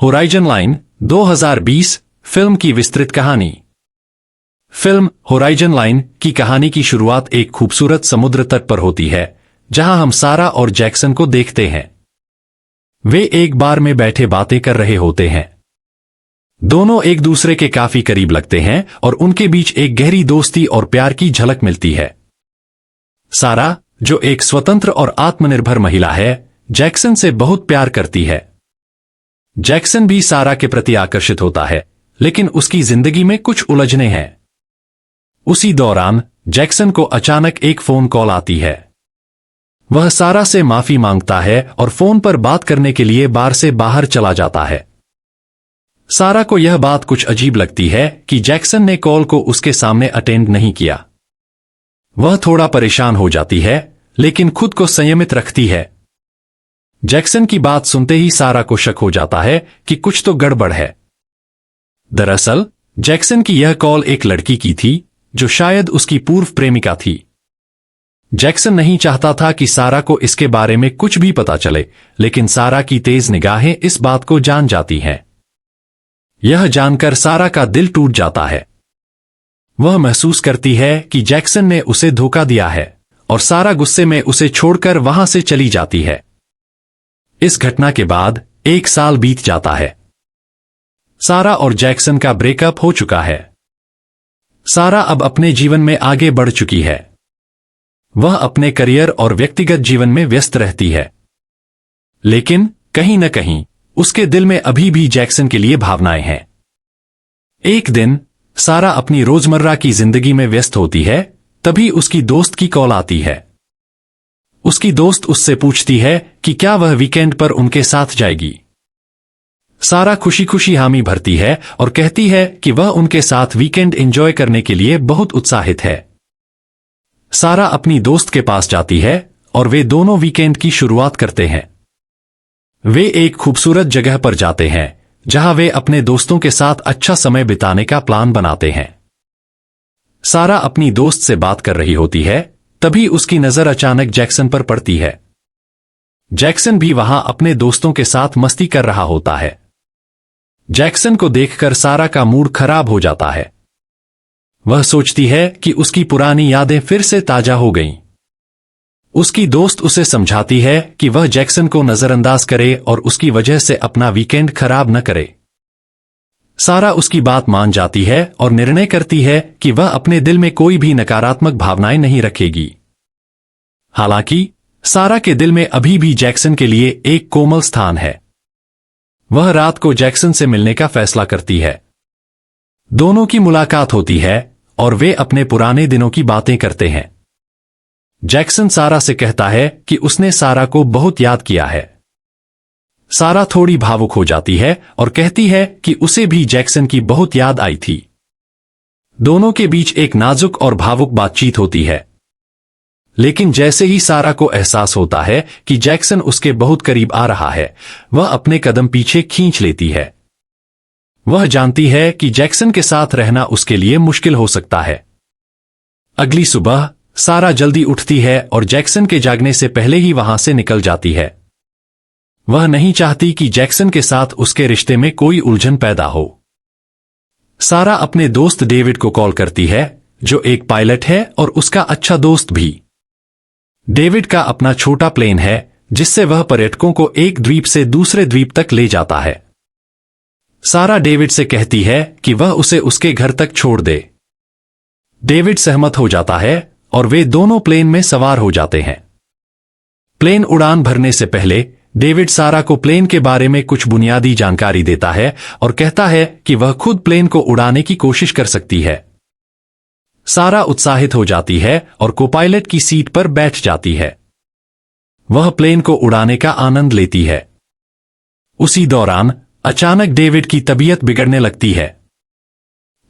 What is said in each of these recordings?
Horizon line 2020 film की विस्तृत कहानी। फिल्म होराइजन लाइन की कहानी की शुरुआत एक खूबसूरत समुद्र तट पर होती है, जहां हम सारा और जैक्सन को देखते हैं। वे एक बार में बैठे बातें कर रहे होते हैं। दोनों एक दूसरे के काफी करीब लगते हैं और उनके बीच एक गहरी दोस्ती और प्यार की झलक मिलती है। सारा, जो एक स्वतंत्र और आत्मनिर्भर महिला है, जैक्सन से बहुत प्यार करती है। जैक्सन भी सारा के प्रति आकर्षित होता है, लेकिन उसकी जिंदगी में कुछ उलझने हैं। उसी दौरान जैक्सन को अचानक एक फोन कॉल आती है। वह सारा से माफी मांगता है और फोन पर बात करने के लिए बार से बाहर चला जाता है। सारा को यह बात कुछ अजीब लगती है कि जैक्सन ने कॉल को उसके सामने अटेंड नहीं किया। वह थोड़ा परेशान हो जाती है, लेकिन खुद को संयमित रखती है। जैक्सन की बात सुनते ही सारा को शक हो जाता है कि कुछ तो गड़बड़ है। दरअसल जैक्सन की यह कॉल एक लड़की की थी, जो शायद उसकी पूर्व प्रेमिका थी। जैक्सन नहीं चाहता था कि सारा को इसके बारे में कुछ भी पता चले, लेकिन सारा की तेज निगाहें इस बात को जान जाती हैं। यह जानकर सारा का दिल टूट जाता है। वह महसूस करती है कि जैक्सन ने उसे धोखा दिया है, और सारा गुस्से में उसे छोड़कर वहां से चली जाती है। इस घटना के बाद 1 साल बीत जाता है। सारा और जैक्सन का ब्रेकअप हो चुका है। सारा अब अपने जीवन में आगे बढ़ चुकी है। वह अपने करियर और व्यक्तिगत जीवन में व्यस्त रहती है, लेकिन कहीं न कहीं उसके दिल में अभी भी जैक्सन के लिए भावनाएं हैं। एक दिन सारा अपनी रोजमर्रा की जिंदगी में व्यस्त होती है, तभी उसकी दोस्त की कॉल आती है। उसकी दोस्त उससे पूछती है कि क्या वह वीकेंड पर उनके साथ जाएगी। सारा खुशी खुशी हामी भरती है और कहती है कि वह उनके साथ वीकेंड एंजॉय करने के लिए बहुत उत्साहित है। सारा अपनी दोस्त के पास जाती है और वे दोनों वीकेंड की शुरुआत करते हैं। वे एक खूबसूरत जगह पर जाते हैं, जहां वे अपने दोस्तों के साथ अच्छा समय बिताने का प्लान बनाते हैं। सारा अपनी दोस्त से बात कर रही होती है, तभी उसकी नजर अचानक जैक्सन पर पड़ती है। जैक्सन भी वहां अपने दोस्तों के साथ मस्ती कर रहा होता है। जैक्सन को देखकर सारा का मूड खराब हो जाता है। वह सोचती है कि उसकी पुरानी यादें फिर से ताजा हो गईं। उसकी दोस्त उसे समझाती है कि वह जैक्सन को नजरअंदाज करे और उसकी वजह से अपना वीकेंड खराब न करे। सारा उसकी बात मान जाती है और निर्णय करती है कि वह अपने दिल में कोई भी नकारात्मक भावनाएं नहीं रखेगी। हालांकि सारा के दिल में अभी भी जैक्सन के लिए एक कोमल स्थान है। वह रात को जैक्सन से मिलने का फैसला करती है। दोनों की मुलाकात होती है और वे अपने पुराने दिनों की बातें करते हैं। जैक्सन सारा से कहता है कि उसने सारा को बहुत याद किया है। सारा थोड़ी भावुक हो जाती है और कहती है कि उसे भी जैक्सन की बहुत याद आई थी। दोनों के बीच एक नाजुक और भावुक बातचीत होती है, लेकिन जैसे ही सारा को एहसास होता है कि जैक्सन उसके बहुत करीब आ रहा है, वह अपने कदम पीछे खींच लेती है। वह जानती है कि जैक्सन के साथ रहना उसके लिए मुश्किल हो सकता है। अगली सुबह सारा जल्दी उठती है और जैक्सन के जागने से पहले ही वहां से निकल जाती है। वह नहीं चाहती कि जैक्सन के साथ उसके रिश्ते में कोई उलझन पैदा हो। सारा अपने दोस्त डेविड को कॉल करती है, जो एक पायलट है और उसका अच्छा दोस्त भी। डेविड का अपना छोटा प्लेन है, जिससे वह पर्यटकों को एक द्वीप से दूसरे द्वीप तक ले जाता है। सारा डेविड से कहती है कि वह उसे उसके घर तक छोड़ दे। डेविड सहमत हो जाता है और वे दोनों प्लेन में सवार हो जाते हैं। प्लेन उड़ान भरने से पहले डेविड सारा को प्लेन के बारे में कुछ बुनियादी जानकारी देता है और कहता है कि वह खुद प्लेन को उड़ाने की कोशिश कर सकती है। सारा उत्साहित हो जाती है और कोपायलट की सीट पर बैठ जाती है। वह प्लेन को उड़ाने का आनंद लेती है। उसी दौरान अचानक डेविड की तबीयत बिगड़ने लगती है।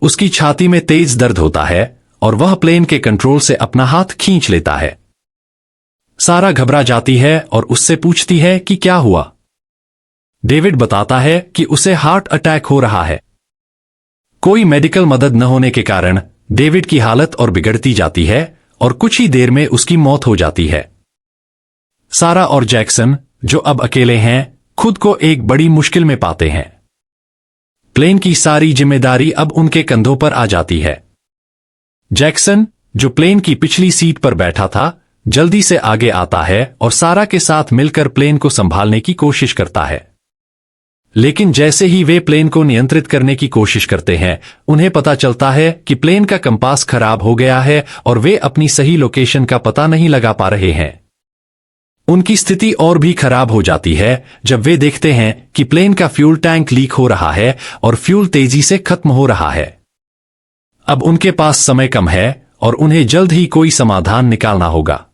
उसकी छाती में तेज दर्द होता है और वह प्लेन के कंट्रोल से अपना हाथ खींच लेता है। सारा घबरा जाती है और उससे पूछती है कि क्या हुआ। डेविड बताता है कि उसे हार्ट अटैक हो रहा है। कोई मेडिकल मदद न होने के कारण डेविड की हालत और बिगड़ती जाती है और कुछ ही देर में उसकी मौत हो जाती है। सारा और जैक्सन, जो अब अकेले हैं, खुद को एक बड़ी मुश्किल में पाते हैं। प्लेन की सारी जिम्मेदारी अब उनके कंधों पर आ जाती है। जैक्सन, जो प्लेन की पिछली सीट पर बैठा था, जल्दी से आगे आता है और सारा के साथ मिलकर प्लेन को संभालने की कोशिश करता है। लेकिन जैसे ही वे प्लेन को नियंत्रित करने की कोशिश करते हैं, उन्हें पता चलता है कि प्लेन का कंपास खराब हो गया है और वे अपनी सही लोकेशन का पता नहीं लगा पा रहे हैं। उनकी स्थिति और भी खराब हो जाती है जब वे देखते हैं कि प्लेन का फ्यूल टैंक लीक हो रहा है और फ्यूल तेजी से खत्म हो रहा है। अब उनके पास समय कम है और उन्हें जल्द ही कोई समाधान निकालना होगा।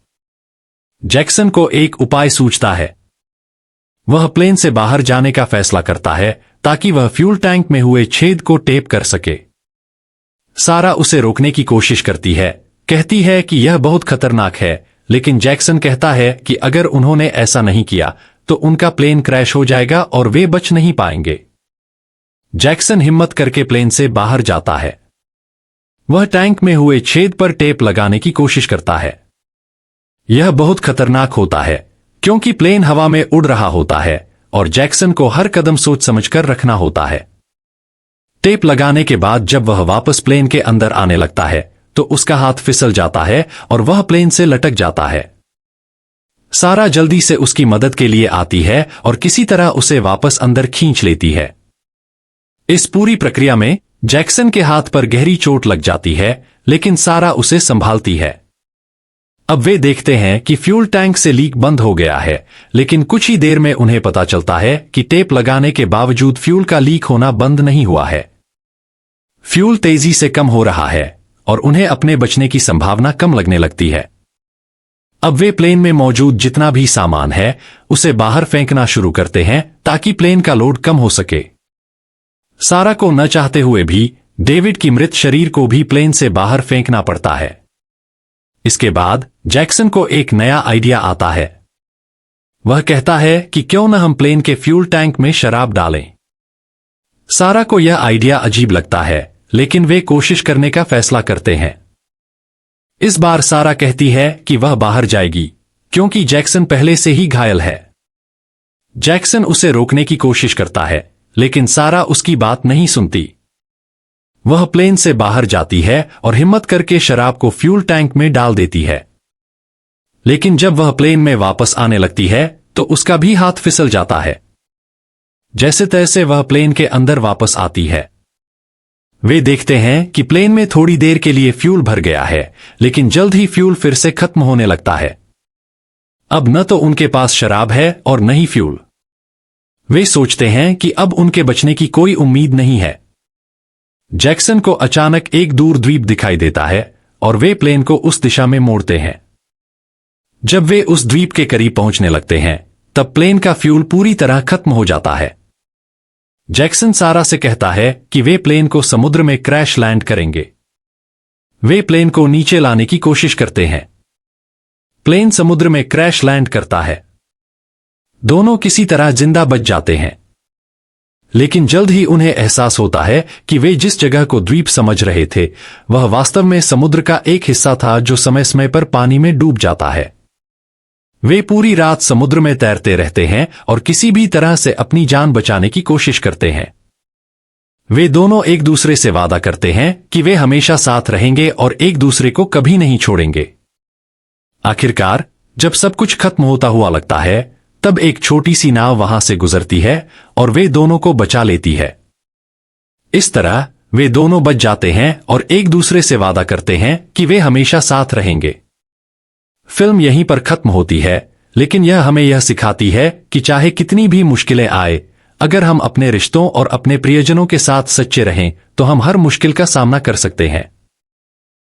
जैक्सन को एक उपाय सूझता है। वह प्लेन से बाहर जाने का फैसला करता है ताकि वह फ्यूल टैंक में हुए छेद को टेप कर सके। सारा उसे रोकने की कोशिश करती है, कहती है कि यह बहुत खतरनाक है, लेकिन जैक्सन कहता है कि अगर उन्होंने ऐसा नहीं किया तो उनका प्लेन क्रैश हो जाएगा और वे बच नहीं पाएंगे। जैक्सन हिम्मत करके प्लेन से बाहर जाता है। वह टैंक में हुए छेद पर टेप लगाने की कोशिश करता है। यह बहुत खतरनाक होता है क्योंकि प्लेन हवा में उड़ रहा होता है और जैक्सन को हर कदम सोच समझकर रखना होता है। टेप लगाने के बाद जब वह वापस प्लेन के अंदर आने लगता है तो उसका हाथ फिसल जाता है और वह प्लेन से लटक जाता है। सारा जल्दी से उसकी मदद के लिए आती है और किसी तरह उसे वापस अंदर खींच लेती है। इस पूरी प्रक्रिया में जैक्सन के हाथ पर गहरी चोट लग जाती है, लेकिन सारा उसे संभालती है। अब वे देखते हैं कि फ्यूल टैंक से लीक बंद हो गया है, लेकिन कुछ ही देर में उन्हें पता चलता है कि टेप लगाने के बावजूद फ्यूल का लीक होना बंद नहीं हुआ है। फ्यूल तेजी से कम हो रहा है और उन्हें अपने बचने की संभावना कम लगने लगती है। अब वे प्लेन में मौजूद जितना भी सामान है उसे बाहर फेंकना शुरू करते हैं ताकि प्लेन का लोड कम हो सके। सारा को न चाहते हुए भी डेविड की मृत शरीर को भी प्लेन से बाहर फेंकना पड़ता है। इसके बाद जैक्सन को एक नया आइडिया आता है। वह कहता है कि क्यों न हम प्लेन के फ्यूल टैंक में शराब डालें। सारा को यह आइडिया अजीब लगता है, लेकिन वे कोशिश करने का फैसला करते हैं। इस बार सारा कहती है कि वह बाहर जाएगी क्योंकि जैक्सन पहले से ही घायल है। जैक्सन उसे रोकने की कोशिश करता है, लेकिन सारा उसकी बात नहीं सुनती। वह प्लेन से बाहर जाती है और हिम्मत करके शराब को फ्यूल टैंक में डाल देती है। लेकिन जब वह प्लेन में वापस आने लगती है तो उसका भी हाथ फिसल जाता है। जैसे तैसे वह प्लेन के अंदर वापस आती है। वे देखते हैं कि प्लेन में थोड़ी देर के लिए फ्यूल भर गया है, लेकिन जल्द ही फ्यूल फिर से खत्म होने लगता है। अब न तो उनके पास शराब है और न ही फ्यूल। वे सोचते हैं कि अब उनके बचने की कोई उम्मीद नहीं है। जैक्सन को अचानक एक दूर द्वीप दिखाई देता है और वे प्लेन को उस दिशा में मोड़ते हैं। जब वे उस द्वीप के करीब पहुंचने लगते हैं तब प्लेन का फ्यूल पूरी तरह खत्म हो जाता है। जैक्सन सारा से कहता है कि वे प्लेन को समुद्र में क्रैश लैंड करेंगे। वे प्लेन को नीचे लाने की कोशिश करते हैं। प्लेन समुद्र में क्रैश लैंड करता है। दोनों किसी तरह जिंदा बच जाते हैं, लेकिन जल्द ही उन्हें एहसास होता है कि वे जिस जगह को द्वीप समझ रहे थे वह वास्तव में समुद्र का एक हिस्सा था जो समय समय पर पानी में डूब जाता है। वे पूरी रात समुद्र में तैरते रहते हैं और किसी भी तरह से अपनी जान बचाने की कोशिश करते हैं। वे दोनों एक दूसरे से वादा करते हैं कि वे हमेशा साथ रहेंगे और एक दूसरे को कभी नहीं छोड़ेंगे। आखिरकार जब सब कुछ खत्म होता हुआ लगता है तब एक छोटी सी नाव वहां से गुजरती है और वे दोनों को बचा लेती है। इस तरह वे दोनों बच जाते हैं और एक दूसरे से वादा करते हैं कि वे हमेशा साथ रहेंगे। फिल्म यहीं पर खत्म होती है, लेकिन यह हमें यह सिखाती है कि चाहे कितनी भी मुश्किलें आए, अगर हम अपने रिश्तों और अपने प्रियजनों के साथ सच्चे रहें तो हम हर मुश्किल का सामना कर सकते हैं।